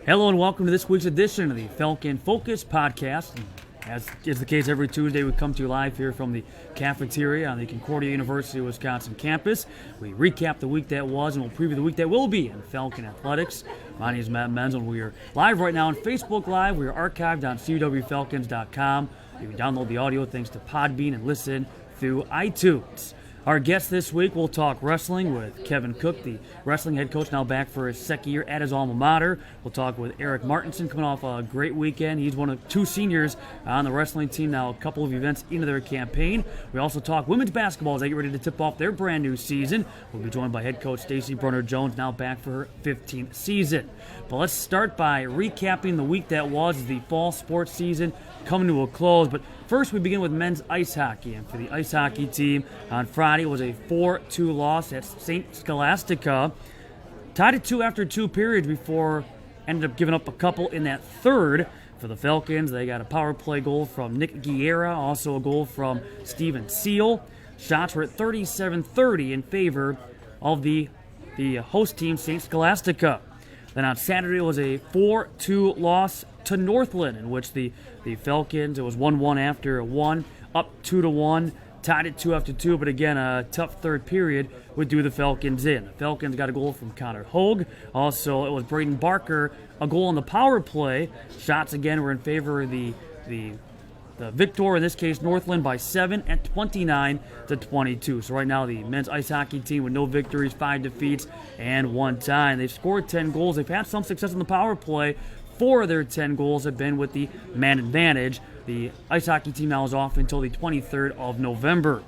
Hello and welcome to this week's edition of the Falcon Focus Podcast. As is the case every Tuesday, we come to you live here from the cafeteria on the Concordia University of Wisconsin campus. We recap the week that was and we'll preview the week that will be in Falcon Athletics. My name is Matt Menzl. We are live right now on Facebook Live. We are archived on CWFalcons.com. You can download the audio thanks to Podbean and listen through iTunes. Our guest this week, we'll talk wrestling with Kevin Koch, the wrestling head coach, now back for his second year at his alma mater. We'll talk with Erik Martinson, coming off a great weekend. He's one of two seniors on the wrestling team, now a couple of events into their campaign. We also talk women's basketball as they get ready to tip off their brand new season. We'll be joined by head coach Stacey Brunner-Jones, now back for her 15th season. But let's start by recapping the week that was, the fall sports season coming to a close. But first, we begin with men's ice hockey. And for the ice hockey team, on Friday was a 4-2 loss at St. Scholastica. Tied at 2 after 2 periods before ended up giving up a couple in that third. For the Falcons, they got a power play goal from Nick Guerra, also a goal from Steven Seal. Shots were at 37-30 in favor of the host team, St. Scholastica. Then on Saturday was a 4-2 loss to Northland, in which the Falcons, it was 1-1 after 1, up 2-1, tied at 2 after 2, but again, a tough third period would do the Falcons in. The Falcons got a goal from Connor Hogue. Also, it was Braden Barker, a goal on the power play. Shots again were in favor of the victor, in this case Northland, by 7 at 29-22. So right now the men's ice hockey team with no victories, 5 defeats, and 1 tie. They've scored 10 goals. They've had some success on the power play. 4 of their 10 goals have been with the man advantage. The ice hockey team now is off until the 23rd of November.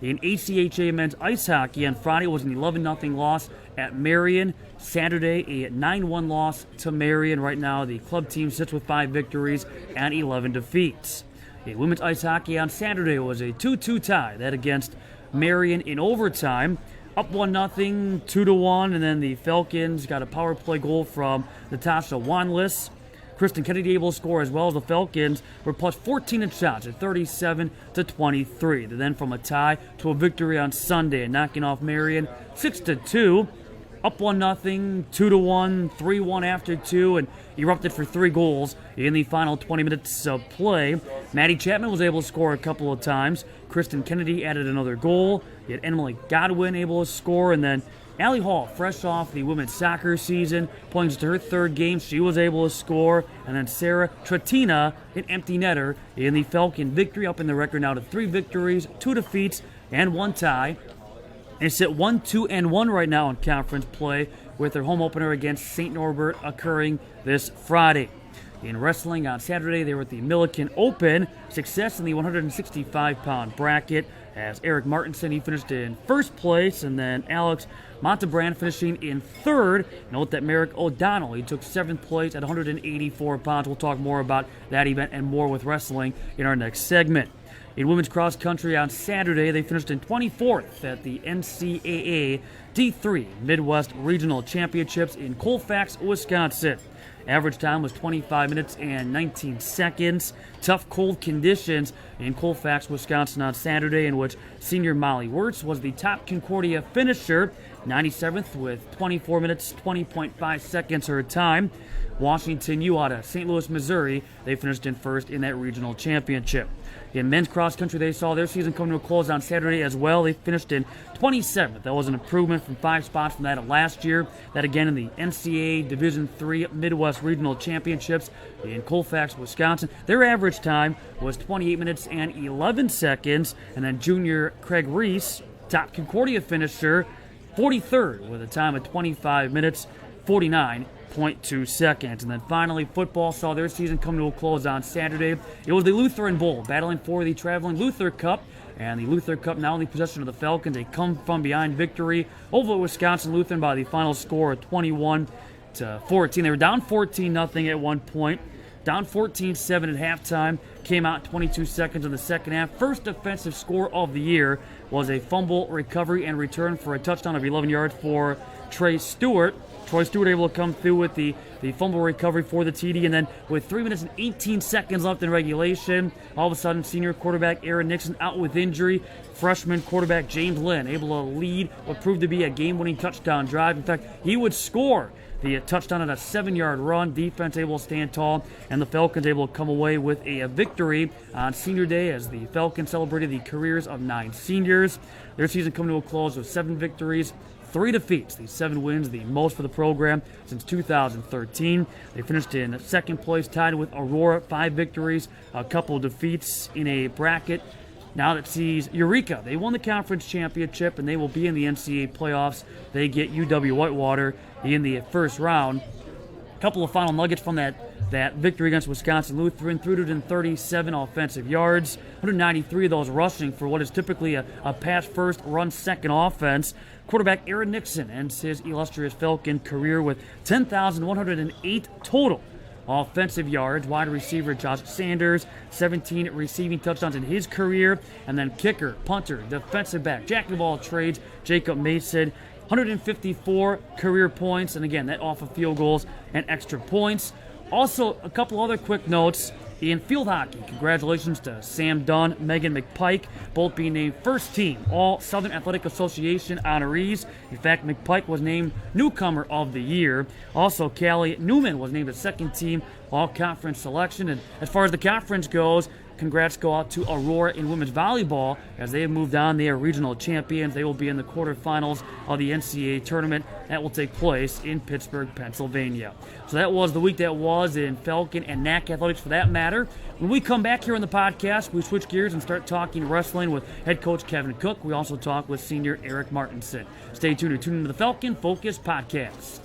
In ACHA men's ice hockey, on Friday was an 11-0 loss at Marion. Saturday, a 9-1 loss to Marion. Right now the club team sits with 5 victories and 11 defeats. In women's ice hockey on Saturday was a 2-2 tie, that against Marion in overtime. Up 1-0, 2-1, and then the Falcons got a power play goal from Natasha Wanless. Kristen Kennedy able to score, as well as the Falcons were plus 14 in shots at 37-23. Then from a tie to a victory on Sunday, knocking off Marion 6-2. Up 1-0, 2-1, 3-1 after 2, and erupted for 3 goals in the final 20 minutes of play. Maddie Chapman was able to score a couple of times. Kristen Kennedy added another goal. You had Emily Godwin able to score, and then Allie Hall, fresh off the women's soccer season, playing to her 3rd game, she was able to score. And then Sarah Tratina, an empty netter, in the Falcon victory, up in the record now to 3 victories, 2 defeats, and 1 tie. And it's at 1-2-1 right now in conference play, with their home opener against St. Norbert occurring this Friday. In wrestling on Saturday, they were at the Milliken Open. Success in the 165-pound bracket, as Erik Martinson, he finished in 1st place, and then Alex Montebrand finishing in 3rd. Note that Merrick O'Donnell, he took 7th place at 184 pounds. We'll talk more about that event and more with wrestling in our next segment. In women's cross country on Saturday, they finished in 24th at the NCAA D3 Midwest Regional Championships in Colfax, Wisconsin. Average time was 25 minutes and 19 seconds. Tough cold conditions in Colfax, Wisconsin on Saturday, in which senior Molly Wirtz was the top Concordia finisher, 97th with 24 minutes, 20.5 seconds her time. Washington U out of St. Louis, Missouri, they finished in 1st in that regional championship. In men's cross country, they saw their season come to a close on Saturday as well. They finished in 27th. That was an improvement from 5 spots from that of last year. That again in the NCAA Division III Midwest Regional Championships in Colfax, Wisconsin. Their average time was 28 minutes and 11 seconds. And then junior Craig Reese, top Concordia finisher, 43rd with a time of 25 minutes, 49.2 seconds. And then finally, football saw their season come to a close on Saturday. It was the Lutheran Bowl, battling for the Traveling Luther Cup. And the Luther Cup now in the possession of the Falcons. A come-from-behind victory over Wisconsin Lutheran by the final score of 21-14. They were down 14-0 at one point. Down 14-7 at halftime. Came out 22 seconds in the second half. First defensive score of the year was a fumble recovery and return for a touchdown of 11 yards for Trey Stewart. Troy Stewart able to come through with the fumble recovery for the TD, and then with 3 minutes and 18 seconds left in regulation, all of a sudden senior quarterback Aaron Nixon out with injury. Freshman quarterback James Lynn able to lead what proved to be a game-winning touchdown drive. In fact, he would score the touchdown on a 7-yard run. Defense able to stand tall, and the Falcons able to come away with a victory on Senior Day as the Falcons celebrated the careers of 9 seniors. Their season coming to a close with 7 victories, 3 defeats. These 7 wins, the most for the program since 2013. They finished in second place, tied with Aurora, 5 victories, a couple defeats in a bracket now that sees Eureka. They won the conference championship, and they will be in the NCAA playoffs. They get UW-Whitewater in the first round. A couple of final nuggets from that victory against Wisconsin Lutheran: 337 offensive yards, 193 of those rushing for what is typically a pass first, run second offense. Quarterback Aaron Nixon ends his illustrious Falcon career with 10,108 total offensive yards. Wide receiver Josh Sanders, 17 receiving touchdowns in his career. And then kicker, punter, defensive back, jack of all trades, Jacob Mason, 154 career points. And again, that off of field goals and extra points. Also, a couple other quick notes. In field hockey, congratulations to Sam Dunn, Megan McPike, both being named first team All Southern Athletic Association honorees. In fact, McPike was named Newcomer of the Year. Also, Callie Newman was named a second team All Conference selection. And as far as the conference goes, congrats go out to Aurora in women's volleyball as they have moved on. They are regional champions. They will be in the quarterfinals of the NCAA tournament that will take place in Pittsburgh, Pennsylvania. So that was the week that was in Falcon and NAC athletics for that matter. When we come back here on the podcast, we switch gears and start talking wrestling with head coach Kevin Koch. We also talk with senior Erik Martinson. Stay tuned to tune into the Falcon Focus Podcast.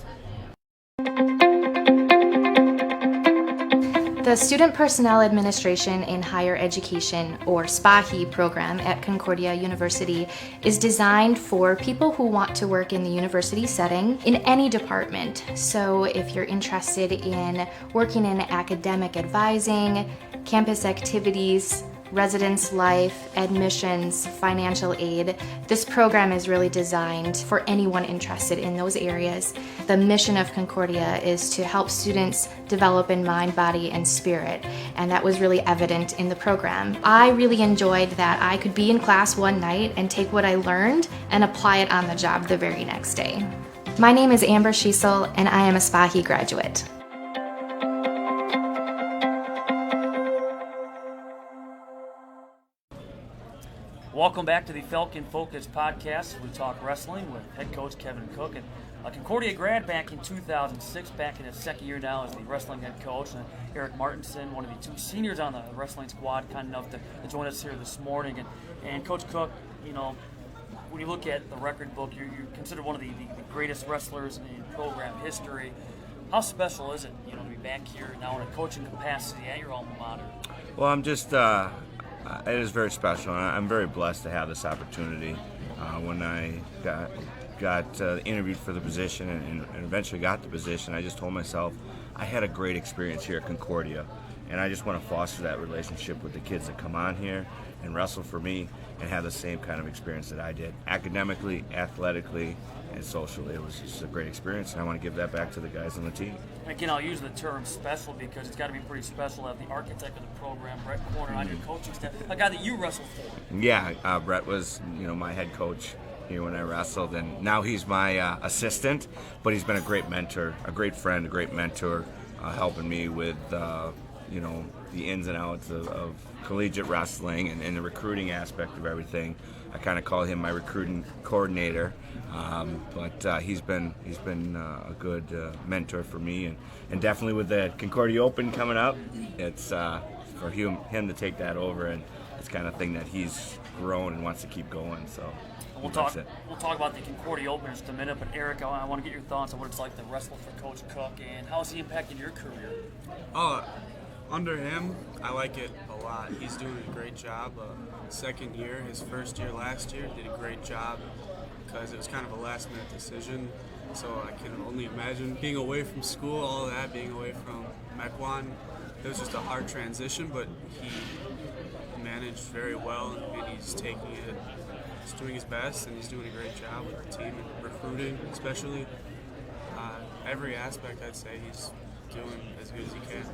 The Student Personnel Administration in Higher Education, or SPAHI program at Concordia University is designed for people who want to work in the university setting in any department. So if you're interested in working in academic advising, campus activities, residence life, admissions, financial aid, this program is really designed for anyone interested in those areas. The mission of Concordia is to help students develop in mind, body, and spirit, and that was really evident in the program. I really enjoyed that I could be in class one night and take what I learned and apply it on the job the very next day. My name is Amber Schiesel, and I am a SPAHI graduate. Welcome back to the Falcon Focus Podcast. We talk wrestling with head coach Kevin Koch, and a Concordia grad back in 2006, back in his second year now as the wrestling head coach. And Erik Martinson, one of the 2 seniors on the wrestling squad, kind enough to join us here this morning. And Coach Koch, you know, when you look at the record book, you're considered one of the greatest wrestlers in program history. How special is it, you know, to be back here now in a coaching capacity at your alma mater? Well, I'm just it is very special, and I'm very blessed to have this opportunity. When I got interviewed for the position and eventually got the position, I just told myself I had a great experience here at Concordia, and I just want to foster that relationship with the kids that come on here and wrestle for me and have the same kind of experience that I did, academically, athletically, and socially. It was just a great experience, and I want to give that back to the guys on the team. Again, I'll use the term special because it's got to be pretty special to have the architect of the program, Brett Corner, on your coaching staff, a guy that you wrestled for. Yeah, Brett was, my head coach here when I wrestled, and now he's my assistant, but he's been a great mentor, a great friend, a great mentor, helping me with, the ins and outs of collegiate wrestling and the recruiting aspect of everything. I kind of call him my recruiting coordinator, but he's been a good mentor for me, and definitely with the Concordia Open coming up, it's for him to take that over, and it's kind of thing that he's grown and wants to keep going. So we'll talk about the Concordia Open in just a minute, but Erik, I want to get your thoughts on what it's like to wrestle for Coach Koch, and how has he impacted your career? Under him, I like it a lot. He's doing a great job. Second year, his first year last year, did a great job because it was kind of a last-minute decision. So I can only imagine being away from school, all of that, being away from Mequon. It was just a hard transition, but he managed very well, and he's taking it. He's doing his best, and he's doing a great job with the team and recruiting, especially. Every aspect, I'd say he's doing as good as he can.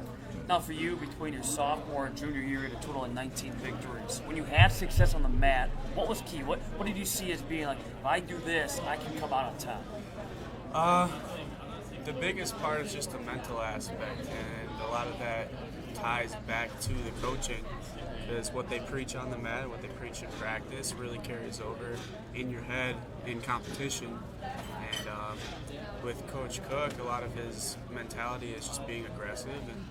Now for you, between your sophomore and junior year, you had a total of 19 victories. When you had success on the mat, what was key? What did you see as being like, if I do this, I can come out on top? The biggest part is just the mental aspect, and a lot of that ties back to the coaching. Because what they preach on the mat, what they preach in practice, really carries over in your head in competition. And with Coach Koch, a lot of his mentality is just being aggressive, and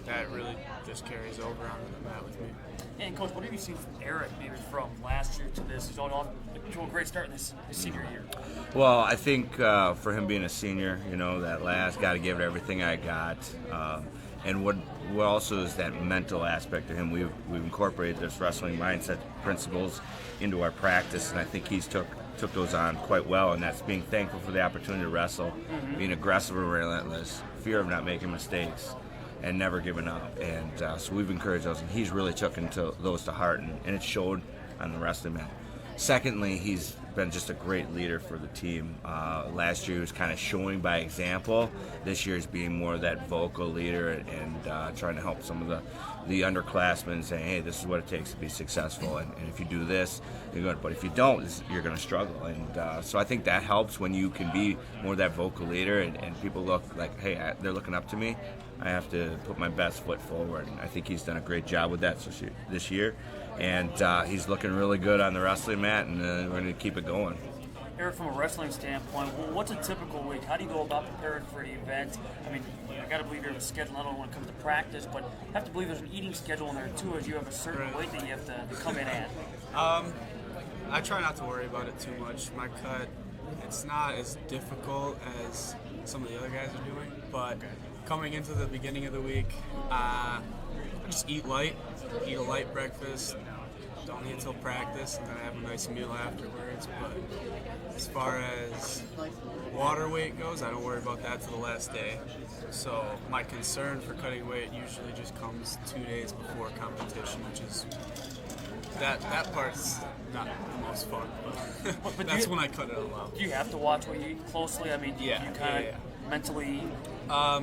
that really just carries over onto the mat with me. And Coach, what have you seen from Erik, maybe from last year to this? He's off to a great start in his senior year. Well, I think for him being a senior, that last, got to give it everything I got. And what also is that mental aspect to him. We've incorporated this wrestling mindset principles into our practice, and I think he's took those on quite well, and that's being thankful for the opportunity to wrestle, being aggressive and relentless, fear of not making mistakes, and never giving up. And so we've encouraged those, and he's really taken those to heart, and it showed on the wrestling mat. Secondly, he's been just a great leader for the team. Last year he was kind of showing by example. This year he's being more of that vocal leader and trying to help some of the underclassmen, saying, hey, this is what it takes to be successful, and if you do this, you're good. But if you don't, you're going to struggle. And so I think that helps when you can be more that vocal leader, and people look like, hey, they're looking up to me. I have to put my best foot forward, and I think he's done a great job with that this year. And he's looking really good on the wrestling mat, and we're going to keep it going. Erik, from a wrestling standpoint, what's a typical week? How do you go about preparing for the event? I mean, I got to believe you have a schedule, not only when it comes to practice, but I have to believe there's an eating schedule in there too, as you have a certain weight that you have to come in at. I try not to worry about it too much. My cut, it's not as difficult as some of the other guys are doing, but coming into the beginning of the week, I just eat light, eat a light breakfast, don't eat until practice, and then I have a nice meal afterwards. But as far as water weight goes, I don't worry about that till the last day. So my concern for cutting weight usually just comes 2 days before competition, which is that part's not the most fun, but that's when I cut it all out. Do you have to watch what you eat closely? I mean, do you kind of mentally? I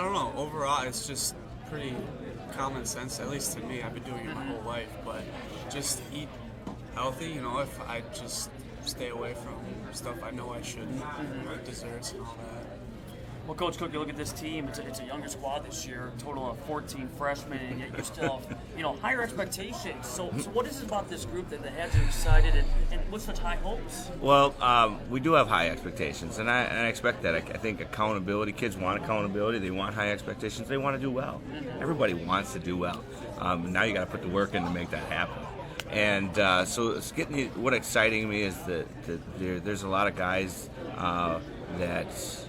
don't know. Overall, it's just pretty common sense, at least to me. I've been doing it my whole life, but just eat healthy. If I just stay away from stuff I know I shouldn't, like desserts and all that. Well, Coach Koch, you look at this team, it's a younger squad this year, a total of 14 freshmen, and yet you still have, higher expectations. So what is it about this group that has you excited, and what's such high hopes? Well, we do have high expectations, and I expect that. I think accountability, kids want accountability, they want high expectations, they want to do well. Everybody wants to do well. Now you got to put the work in to make that happen. And so it's what exciting me is that there's a lot of guys that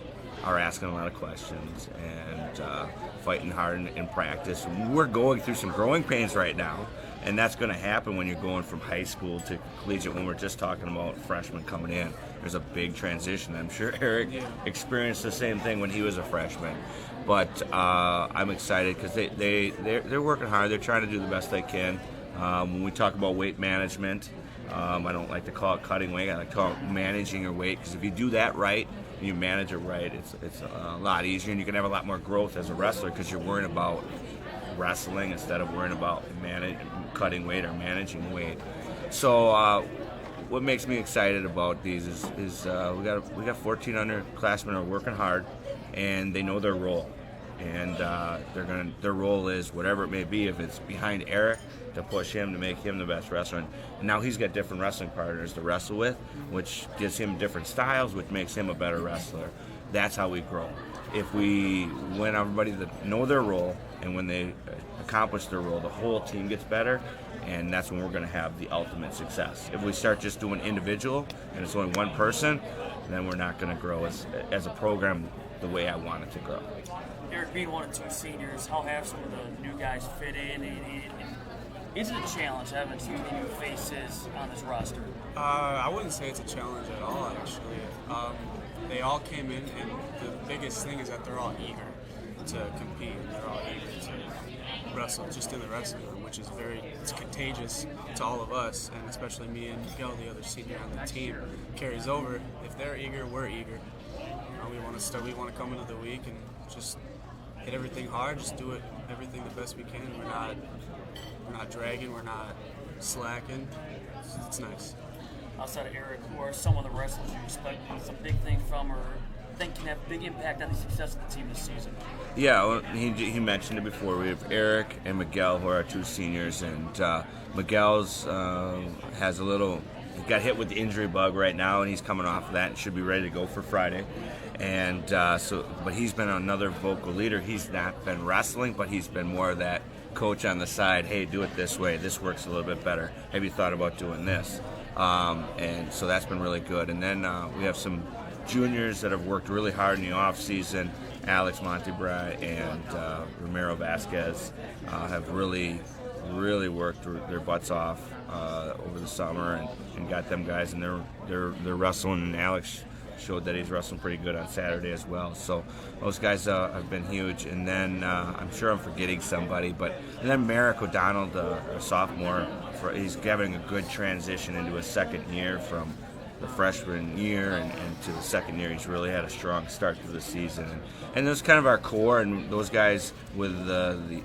are asking a lot of questions and fighting hard in practice. We're going through some growing pains right now, and that's going to happen when you're going from high school to collegiate. When we're just talking about freshmen coming in, there's a big transition. I'm sure Erik experienced the same thing when he was a freshman. But I'm excited because they're working hard. They're trying to do the best they can. When we talk about weight management, I don't like to call it cutting weight. I like to call it managing your weight, because if you do that right, you manage it right, it's a lot easier, and you can have a lot more growth as a wrestler because you're worrying about wrestling instead of worrying about cutting weight or managing weight. So what makes me excited about these is we got 14 underclassmen who are working hard, and they know their role, and their role is whatever it may be. If it's behind Erik, to push him, to make him the best wrestler. And now he's got different wrestling partners to wrestle with, which gives him different styles, which makes him a better wrestler. That's how we grow. If we win everybody to know their role, and when they accomplish their role, the whole team gets better, and that's when we're going to have the ultimate success. If we start just doing individual, and it's only one person, then we're not going to grow as a program the way I want it to grow. Erik, being one of two seniors, how have some of the new guys fit in? Is it a challenge having so many new faces on this roster? I wouldn't say it's a challenge at all, actually. They all came in, and the biggest thing is that they're all eager to compete. They're all eager to wrestle, just in the wrestling room, which is it's contagious to all of us, and especially me and Miguel, the other senior on the team, carries over. If they're eager, we're eager. We want to come into the week and just hit everything hard, just do everything the best we can. We're not dragging, we're not slacking. It's nice. outside of Erik, who are some of the wrestlers you expect some big thing from or think can have big impact on the success of the team this season? Yeah, well, he mentioned it before. We have Erik and Miguel, who are our two seniors, and Miguel's has a little. He got hit with the injury bug right now, and he's coming off of that and should be ready to go for Friday. And but he's been another vocal leader. He's not been wrestling, but he's been more of that coach on the side. Hey, do it this way. This works a little bit better. Have you thought about doing this? And so that's been really good. And then we have some juniors that have worked really hard in the off season. Alex Montebray and Romero Vasquez have really worked their butts off over the summer and got them guys, and they're wrestling. And Alex showed that he's wrestling pretty good on Saturday as well. So those guys have been huge. And then I'm sure I'm forgetting somebody, and then Merrick O'Donnell, a sophomore, he's having a good transition into his second year from the freshman year and to the second year. He's really had a strong start to the season, and those kind of our core, and those guys with the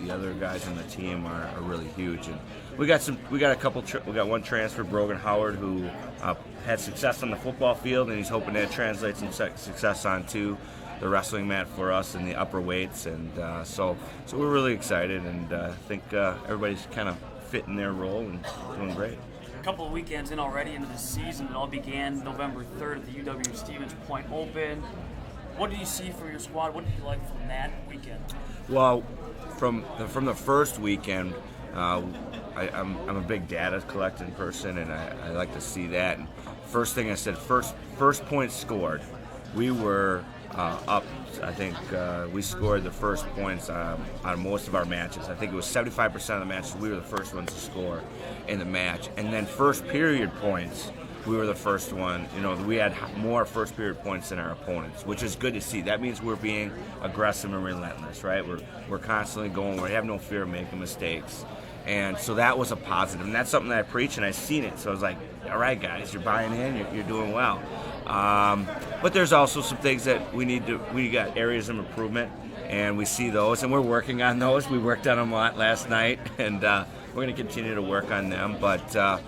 other guys on the team are really huge. And we got one transfer, Brogan Howard, who had success on the football field, and he's hoping to translate some success onto the wrestling mat for us in the upper weights, and so we're really excited, and I think everybody's kind of fitting their role and doing great. A couple of weekends in already into the season. It all began November 3rd at the UW Stevens Point Open. What did you see from your squad? What did you like from that weekend? Well, from the first weekend, I'm a big data collecting person, and I like to see that. And first thing I said, first point scored. We were up. I think we scored the first points on most of our matches. I think it was 75% of the matches we were the first ones to score in the match. And then first period points, we were the first one. We had more first period points than our opponents, which is good to see. That means we're being aggressive and relentless, right? We're constantly going. We have no fear of making mistakes. And so that was a positive. And that's something that I preach, and I've seen it. So I was like, all right, guys, you're buying in. You're doing well. But there's also some things that we got areas of improvement, and we see those, and we're working on those. We worked on them a lot last night, and we're going to continue to work on them. But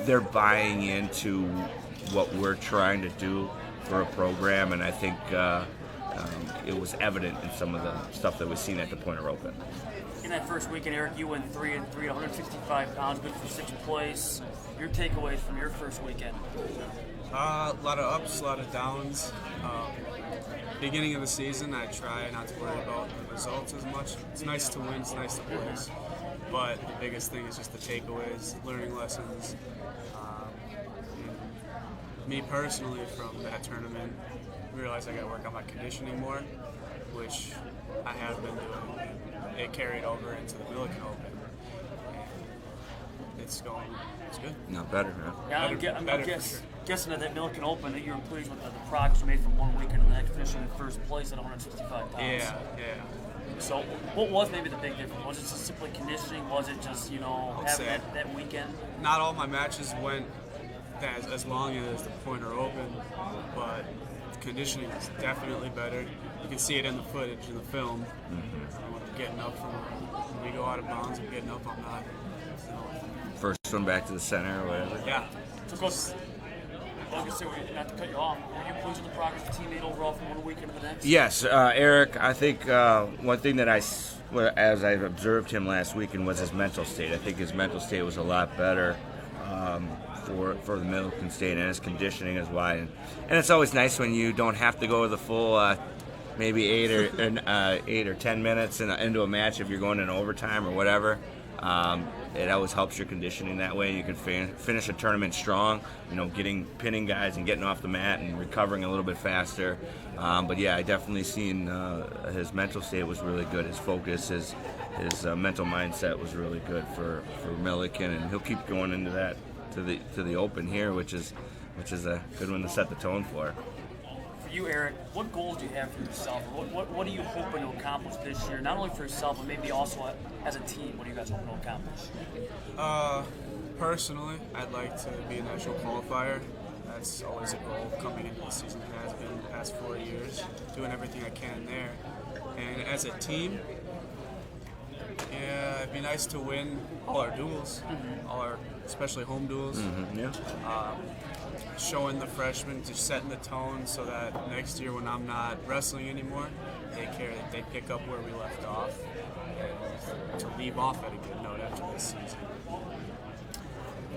they're buying into what we're trying to do for a program, and I think it was evident in some of the stuff that we've seen at the Pointer Open. In that first weekend, Erik, you went 3-3 at 165 pounds, good for 6th place. Your takeaways from your first weekend? A lot of ups, a lot of downs. Beginning of the season, I try not to worry about the results as much. It's nice to win, it's nice to place. But the biggest thing is just the takeaways, learning lessons. Me personally, from that tournament, realized I got to work on my conditioning more, which I have been doing. It carried over into the Milliken Open. It's good. Not better, huh? Yeah, I'm guessing at that Milliken Open that you were pleased with the progress you made from one weekend to the next, finishing in first place at 165 pounds. Yeah. So what was maybe the big difference? Was it just simply conditioning? Was it just, having that weekend? Not all my matches went as long as the Pointer Open, but conditioning is definitely better. You can see it in the footage, in the film. I'm getting up when we go out of bounds, I'm getting up, I'm not. First one back to the center or whatever. Yeah. So I was going to say, not to cut you off, were you pleased with the progress the team made overall from one weekend to the next? Yes, Erik, I think one thing that as I observed him last weekend was his mental state. I think his mental state was a lot better for the Milliken State, and his conditioning is wide. And it's always nice when you don't have to go the full maybe 8 or 10 minutes into a match if you're going in overtime or whatever. It always helps your conditioning that way. You can finish a tournament strong, pinning guys and getting off the mat and recovering a little bit faster. But yeah, I definitely seen his mental state was really good. His focus, his mental mindset was really good for Milliken, and he'll keep going into that to the Open here, which is a good one to set the tone for. For you, Erik, what goals do you have for yourself? What are you hoping to accomplish this year? Not only for yourself, but maybe also as a team. What are you guys hoping to accomplish? Personally, I'd like to be a national qualifier. That's always a goal coming into the season. It has been the past 4 years, doing everything I can there. And as a team, Yeah, it'd be nice to win all our duels, especially home duels. Yeah. Showing the freshmen, just setting the tone so that next year when I'm not wrestling anymore, they pick up where we left off, and to leave off at a good note after this season.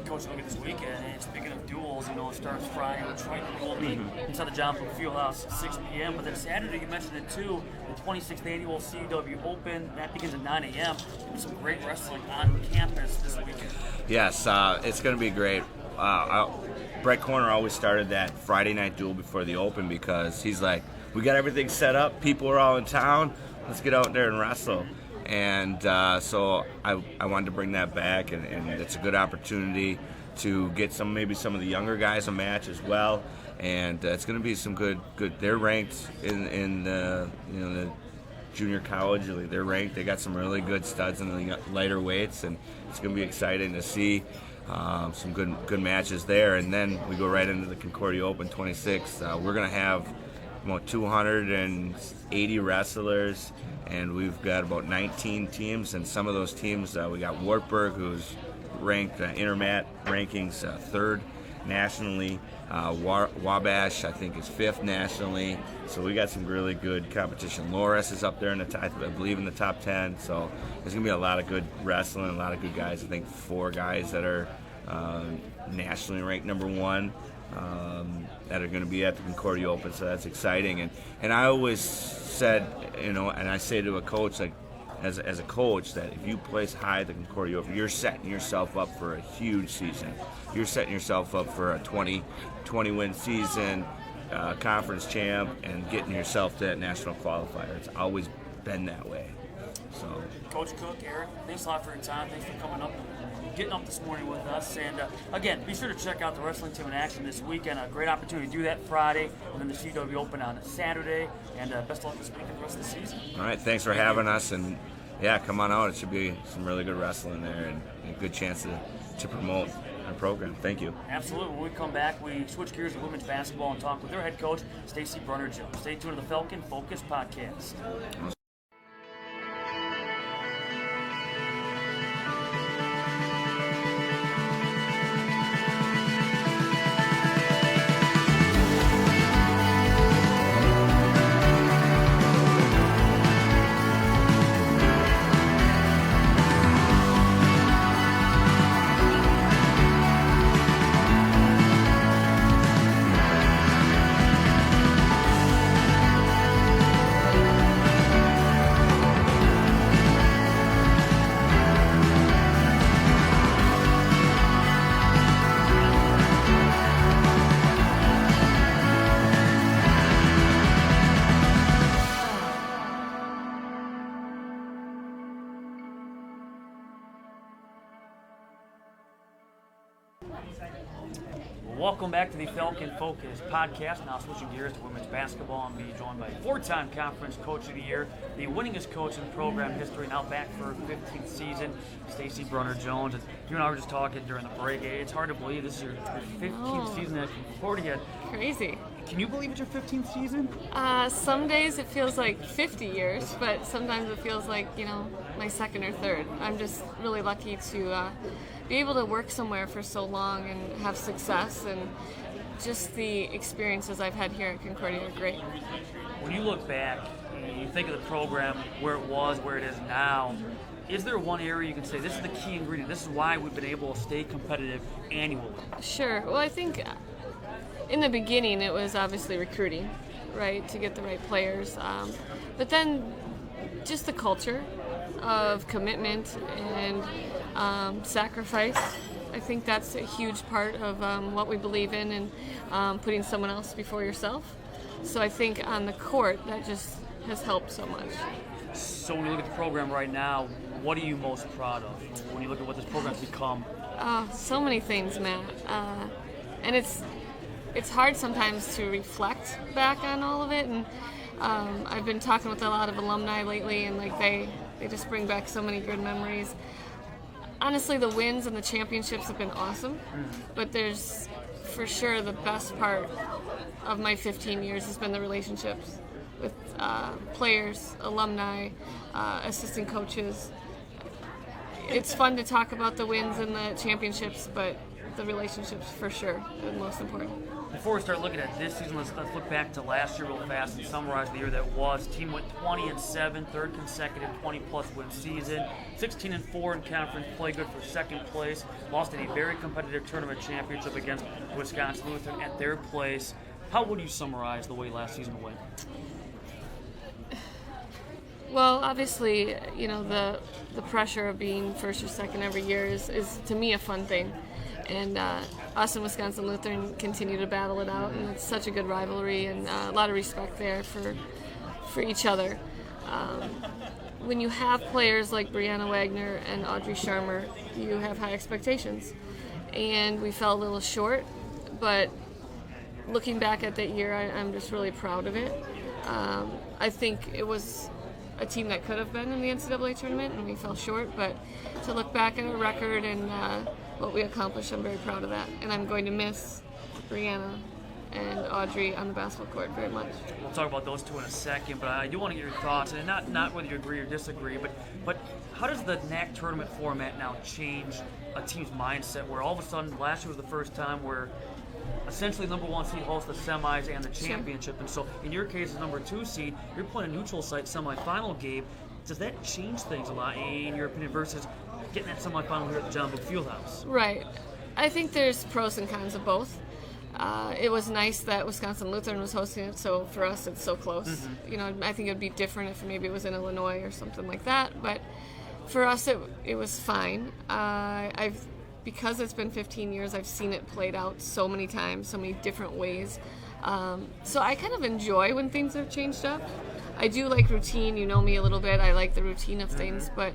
Coach, look at this weekend. And speaking of duels, it starts Friday with Triton will meet inside the John Pope Fieldhouse at 6 p.m. But then Saturday, you mentioned it too, the 26th annual CW Open. That begins at 9 a.m. There's some great wrestling on campus this weekend. Yes, it's going to be great. Brett Corner always started that Friday night duel before the Open because he's like, we got everything set up. People are all in town. Let's get out there and wrestle. And so I wanted to bring that back, and it's a good opportunity to get maybe some of the younger guys a match as well. And it's going to be some good. They're ranked in the junior college. They're ranked. They got some really good studs in the lighter weights, and it's going to be exciting to see some good matches there. And then we go right into the Concordia Open 26. We're going to have about 280 wrestlers, and we've got about 19 teams. And some of those teams, we got Wartburg, who's ranked intermat rankings third nationally. Wabash, I think, is fifth nationally. So we got some really good competition. Loris is up there in the top, I believe, in the top 10. So there's gonna be a lot of good wrestling, a lot of good guys. I think 4 guys that are nationally ranked number 1. That are going to be at the Concordia Open, so that's exciting. And I always said, and I say to a coach, like as a coach, that if you place high at the Concordia Open, you're setting yourself up for a huge season. You're setting yourself up for a 20-win season, conference champ, and getting yourself to that national qualifier. It's always been that way. So, Coach Koch, Erik, thanks a lot for your time. Thanks for coming up and getting up this morning with us. And again, be sure to check out the wrestling team in action this weekend. A great opportunity to do that Friday, and then the CW Open on Saturday. And best of luck this weekend, the rest of the season. All right, thanks for having us. And yeah, come on out. It should be some really good wrestling there, and a good chance to promote our program. Thank you. Absolutely. When we come back, we switch gears to women's basketball and talk with their head coach, Stacey Brunner-Jones. Stay tuned to the Falcon Focus Podcast. Welcome back to the Falcon Focus Podcast. Now switching gears to women's basketball and be joined by 4-time conference coach of the year, the winningest coach in program history, now back for her 15th season, Stacey Brunner-Jones. And you and I were just talking during the break. It's hard to believe this is your 15th season at Concordia. Crazy. Can you believe it's your 15th season? Some days it feels like 50 years, but sometimes it feels like, my second or third. I'm just really lucky to be able to work somewhere for so long and have success, and just the experiences I've had here at Concordia are great. When you look back and you think of the program, where it was, where it is now, is there one area you can say, this is the key ingredient, this is why we've been able to stay competitive annually? Sure. Well, I think in the beginning it was obviously recruiting, right, to get the right players. But then just the culture of commitment and sacrifice. I think that's a huge part of what we believe in, and putting someone else before yourself. So I think on the court, that just has helped so much. So when you look at the program right now, what are you most proud of when you look at what this program's become? So many things, Matt. And it's hard sometimes to reflect back on all of it. And I've been talking with a lot of alumni lately, and they just bring back so many good memories. Honestly, the wins and the championships have been awesome, but there's for sure the best part of my 15 years has been the relationships with players, alumni, assistant coaches. it's fun to talk about the wins and the championships, but the relationships for sure are the most important. Before we start looking at this season, let's look back to last year real fast and summarize the year that was. The team went 20-7, third consecutive 20-plus win season, 16-4 in conference play, good for second place. Lost in a very competitive tournament championship against Wisconsin Lutheran at their place. How would you summarize the way last season went? Well, obviously, the pressure of being first or second every year is to me a fun thing. And us and Wisconsin Lutheran continue to battle it out, and it's such a good rivalry and a lot of respect there for each other. When you have players like Brianna Wagner and Audrey Sharmer, you have high expectations. And we fell a little short, but looking back at that year, I'm just really proud of it. I think it was a team that could have been in the NCAA tournament, and we fell short, but to look back at our record and what we accomplished, I'm very proud of that. And I'm going to miss Brianna and Audrey on the basketball court very much. We'll talk about those two in a second, but I do want to get your thoughts, and not whether you agree or disagree, but how does the NAC tournament format now change a team's mindset, where all of a sudden last year was the first time where essentially number one seed hosts the semis and the championship, and so in your case as number two seed, you're playing a neutral site semifinal game. Does that change things a lot in your opinion versus getting that semifinal here at the John Book Fieldhouse? Right. I think there's pros and cons of both. It was nice that Wisconsin Lutheran was hosting it, so for us it's so close. Mm-hmm. I think it would be different if maybe it was in Illinois or something like that, but for us it was fine. Because it's been 15 years, I've seen it played out so many times, so many different ways. So I kind of enjoy when things have changed up. I do like routine. You know me a little bit. I like the routine of things, but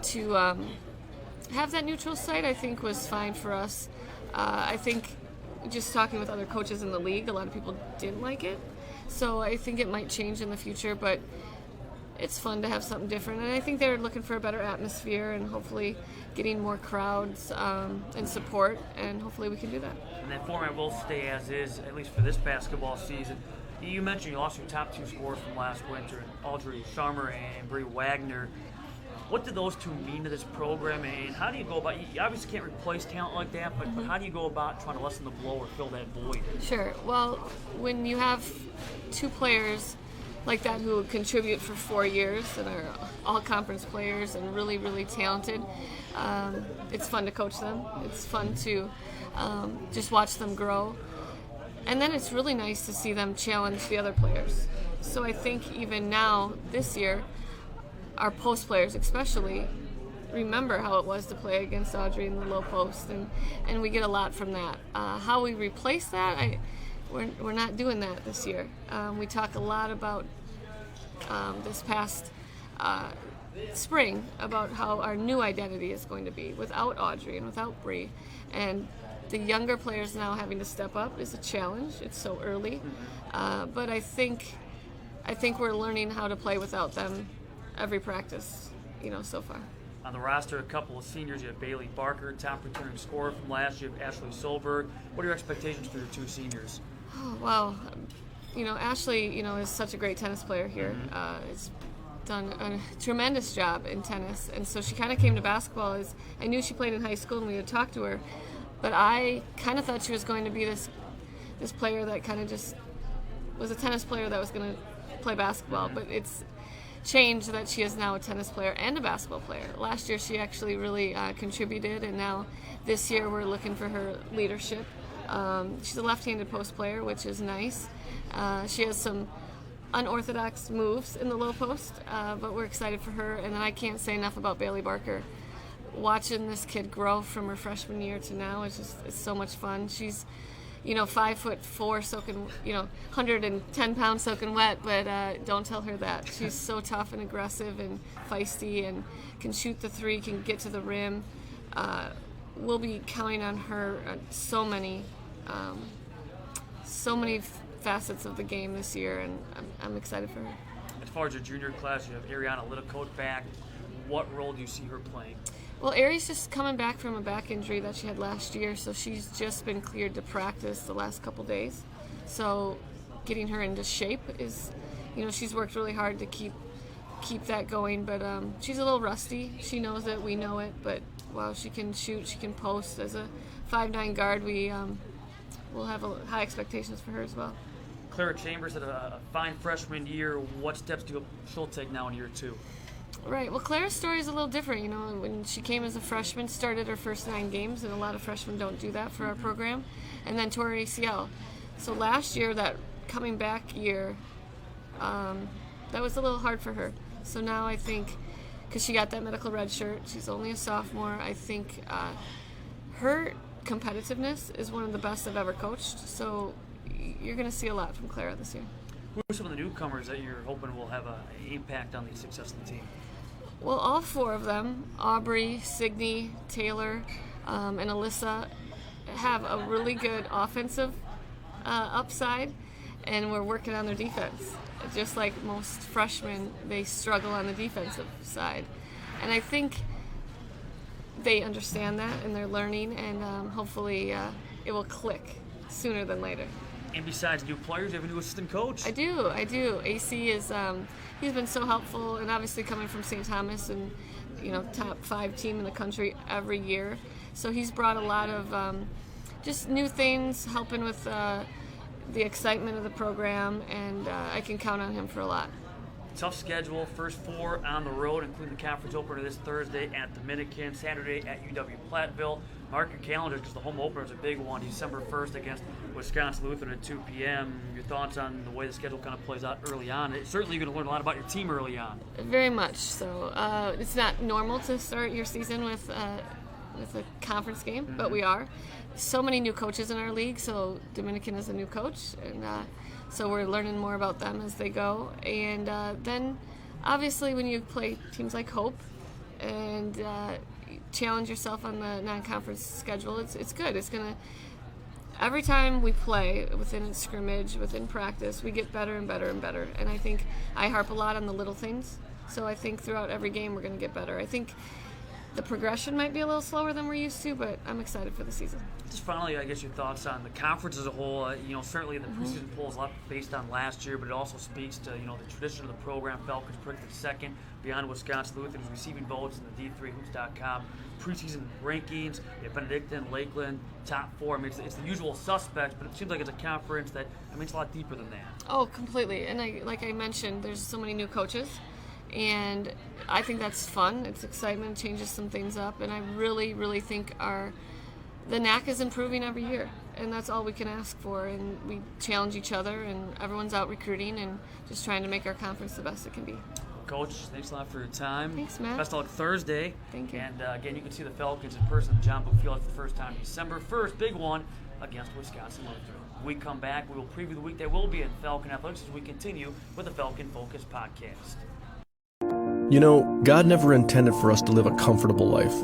to have that neutral site, I think, was fine for us. I think just talking with other coaches in the league, a lot of people didn't like it. So I think it might change in the future, but it's fun to have something different. And I think they're looking for a better atmosphere and hopefully getting more crowds and support, and hopefully we can do that. And that format will stay as is, at least for this basketball season. You mentioned you lost your top two scorers from last winter, Audrey Sharmer and Brie Wagner. What did those two mean to this program, and how do you go about, you obviously can't replace talent like that, but how do you go about trying to lessen the blow or fill that void? Sure. Well, when you have two players like that who contribute for 4 years and are all-conference players and really, really talented, it's fun to coach them. It's fun to just watch them grow. And then it's really nice to see them challenge the other players. So I think even now, this year, our post players especially remember how it was to play against Audrey in the low post, and we get a lot from that. How we replace that, we're not doing that this year. We talk a lot about this past spring about how our new identity is going to be without Audrey and without Bree, and the younger players now having to step up is a challenge. It's so early, but I think we're learning how to play without them every practice, so far. On the roster, a couple of seniors. You have Bailey Barker, top returning scorer from last year. You have Ashley Solberg. What are your expectations for your two seniors? Oh, wow. Ashley, is such a great tennis player here. Has done a tremendous job in tennis, and so she kind of came to basketball as I knew she played in high school and we had talked to her, but I kind of thought she was going to be this player that kind of just was a tennis player that was going to play basketball, but it's changed that she is now a tennis player and a basketball player. Last year she actually really contributed, and now this year we're looking for her leadership. She's a left-handed post player, which is nice. She has some unorthodox moves in the low post, but we're excited for her. And then I can't say enough about Bailey Barker. Watching this kid grow from her freshman year to now it's so much fun. She's 5'4", soaking, 110 pounds soaking wet, but don't tell her that. She's so tough and aggressive and feisty and can shoot the three, can get to the rim. We'll be counting on her so many facets of the game this year, and I'm excited for her. As far as your junior class, you have Ariana Littlecote back. What role do you see her playing? Well, Ari's just coming back from a back injury that she had last year, so she's just been cleared to practice the last couple days. So getting her into shape is, she's worked really hard to keep keep that going. But she's a little rusty. She knows it. We know it. But while she can shoot, she can post. As a 5'9" guard, we'll have high expectations for her as well. Clara Chambers had a fine freshman year. What steps do she'll take now in year 2? Right. Well, Clara's story is a little different. When she came as a freshman, started her first 9 games, and a lot of freshmen don't do that for our program, and then tore her ACL. So last year, that coming back year, that was a little hard for her. So now I think, because she got that medical red shirt, she's only a sophomore, I think her competitiveness is one of the best I've ever coached. So you're going to see a lot from Clara this year. Who are some of the newcomers that you're hoping will have an impact on the success of the team? Well, all 4 of them, Aubrey, Signe, Taylor, and Alyssa, have a really good offensive upside, and we're working on their defense. Just like most freshmen, they struggle on the defensive side. And I think they understand that, and they're learning, and hopefully it will click sooner than later. And besides new players, you have a new assistant coach. I do. AC is he's been so helpful, and obviously coming from St. Thomas and top 5 team in the country every year. So he's brought a lot of just new things, helping with the excitement of the program, and I can count on him for a lot. Tough schedule. First 4 on the road, including the conference opener this Thursday at Dominican, Saturday at UW-Platteville. Mark your calendars because the home opener is a big one, December 1st against Wisconsin Lutheran at 2 p.m. Your thoughts on the way the schedule kind of plays out early on? Certainly you're going to learn a lot about your team early on. Very much so. It's not normal to start your season with a conference game, but we are. So many new coaches in our league, so Dominican is a new coach, and so we're learning more about them as they go. And then, obviously, when you play teams like Hope and challenge yourself on the non-conference schedule, it's good. It's going to – every time we play within scrimmage, within practice, we get better and better and better. And I think I harp a lot on the little things. So I think throughout every game we're going to get better. I think the progression might be a little slower than we're used to, but I'm excited for the season. Just finally, I guess your thoughts on the conference as a whole. Certainly the preseason poll is a lot based on last year, but it also speaks to the tradition of the program. Falcons predicted second behind Wisconsin Lutheran, receiving votes in the D3Hoops.com preseason rankings. We have Benedictine, Lakeland, top 4. I mean, it's the usual suspects, but it seems like it's a conference that it's a lot deeper than that. Oh, completely. And like I mentioned, there's so many new coaches. And I think that's fun. It's excitement, changes some things up, and I really, really think the NAC is improving every year, and that's all we can ask for. And we challenge each other, and everyone's out recruiting and just trying to make our conference the best it can be. Coach, thanks a lot for your time. Thanks, Matt. Best of luck Thursday. Thank you. And again, you can see the Falcons in person at John Book Field for the first time December 1st. Big one against Wisconsin Lutheran. When we come back, we will preview the week that will be in Falcon Athletics as we continue with the Falcon Focus Podcast. God never intended for us to live a comfortable life.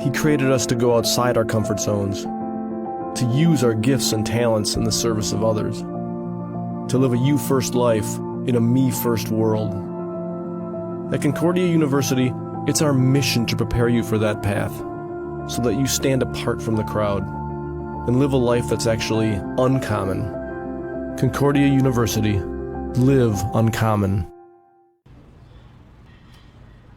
He created us to go outside our comfort zones, to use our gifts and talents in the service of others, to live a you-first life in a me-first world. At Concordia University, it's our mission to prepare you for that path, so that you stand apart from the crowd and live a life that's actually uncommon. Concordia University. Live uncommon.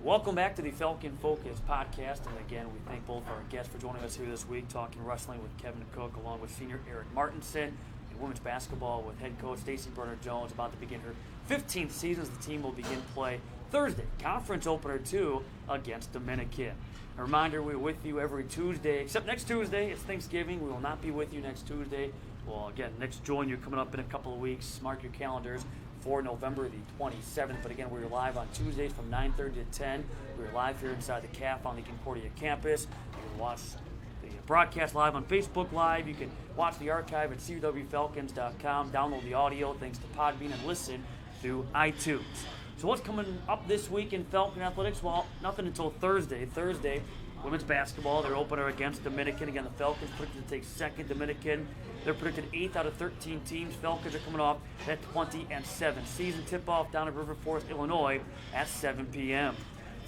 Welcome back to the Falcon Focus Podcast, and again, we thank both our guests for joining us here this week, talking wrestling with Kevin Koch, along with senior Erik Martinson, and women's basketball with head coach Stacey Brunner-Jones, about to begin her 15th season as the team will begin play Thursday, conference opener 2 against Dominican. A reminder, we're with you every Tuesday, except next Tuesday, it's Thanksgiving. We will not be with you next Tuesday. Well, again, next join you coming up in a couple of weeks. Mark your calendars for November the 27th. But again, we're live on Tuesdays from 9:30 to 10. We're live here inside the CAF on the Concordia campus. You can watch the broadcast live on Facebook Live. You can watch the archive at cwfalcons.com, download the audio thanks to Podbean, and listen through iTunes. So what's coming up this week in Falcon Athletics? Well, nothing until Thursday. Thursday, women's basketball, their opener against Dominican. Again, the Falcons predicted to take second. Dominican, they're predicted 8th out of 13 teams. Falcons are coming off that 20-7 season tip-off down at River Forest, Illinois at 7 p.m.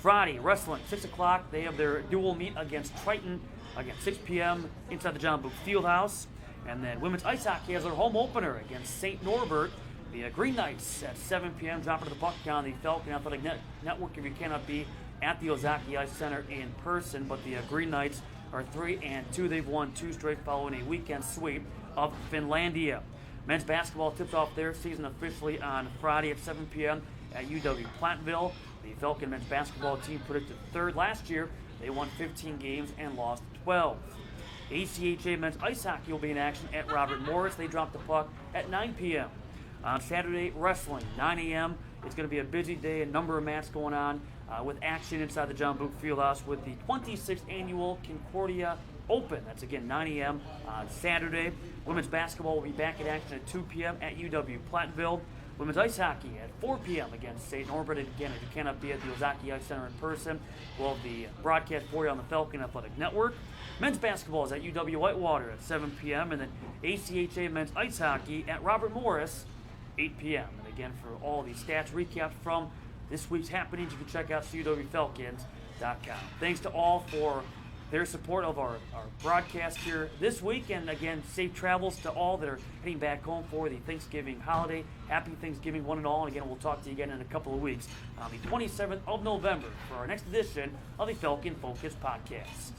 Friday, wrestling, 6 o'clock. They have their dual meet against Triton, again, 6 p.m. inside the John Book Fieldhouse. And then women's ice hockey has their home opener against St. Norbert The Green Knights at 7 p.m. dropping to the puck on the Falcon Athletic Network if you cannot be at the Ozaki Ice Center in person. But the Green Knights are 3-2. They've won 2 straight following a weekend sweep of Finlandia. Men's basketball tipped off their season officially on Friday at 7 p.m. at UW-Platteville. The Falcon men's basketball team predicted third last year. They won 15 games and lost 12. ACHA men's ice hockey will be in action at Robert Morris. They dropped the puck at 9 p.m. On Saturday, wrestling, 9 a.m. It's going to be a busy day, a number of matches going on with action inside the John Book Fieldhouse with the 26th annual Concordia Open. That's again 9 a.m. on Saturday. Women's basketball will be back in action at 2 p.m. at UW-Platteville. Women's ice hockey at 4 p.m. against St. Norbert. Again, if you cannot be at the Ozaki Ice Center in person, we'll have the broadcast for you on the Falcon Athletic Network. Men's basketball is at UW Whitewater at 7 p.m. And then ACHA men's ice hockey at Robert Morris, 8 p.m. And again, for all the stats recaps from this week's happenings, you can check out CWFalcons.com. Thanks to all for their support of our broadcast here this week. And again, safe travels to all that are heading back home for the Thanksgiving holiday. Happy Thanksgiving, one and all. And again, we'll talk to you again in a couple of weeks on the 27th of November for our next edition of the Falcon Focus Podcast.